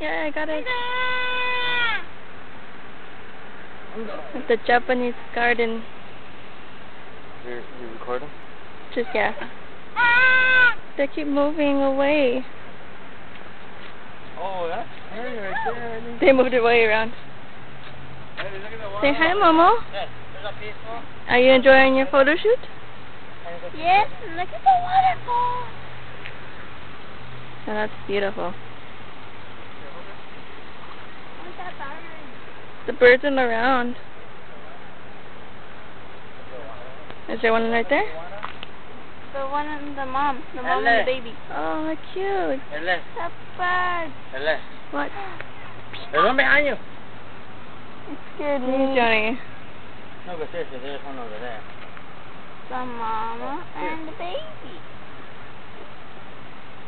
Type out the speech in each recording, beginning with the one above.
Yeah, I got it. At the Japanese garden. You recording? Just, yeah. They keep moving away. Oh, that's Harry right there. They moved away around. Say hi, Momo. Yes, there's a peaceful. Are you enjoying your photo shoot? Yes, look at the waterfall. Oh, that's beautiful. What's that bird? The birds in the round. Is there one right there? The one and the mom. The mom and the baby. Oh, cute. The bird. What? There's one behind you. It scared me, Johnny. No, but seriously, there's one over there. The mama and the baby.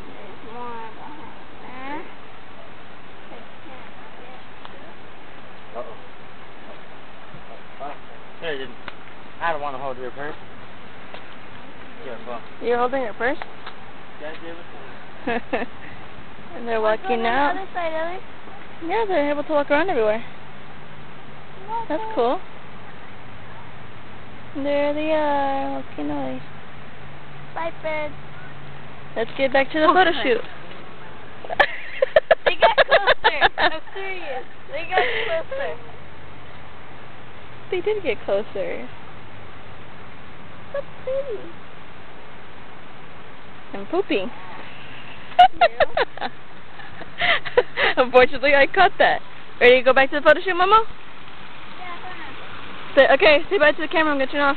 There's more behind there. Uh-oh. Here, I don't want to hold your purse. You're holding your purse? And they're walking out. On the other side, Ellie. Yeah, they're able to walk around everywhere. That's cool. There they are, walking away. Bye, birds. Let's get back to the photo shoot. They got closer. I'm serious. They got closer. They did get closer. So pretty. I'm pooping. Unfortunately, I caught that. Ready to go back to the photo shoot, Momo? Yeah, hold on. Okay, say bye to the camera. I'm going to turn off.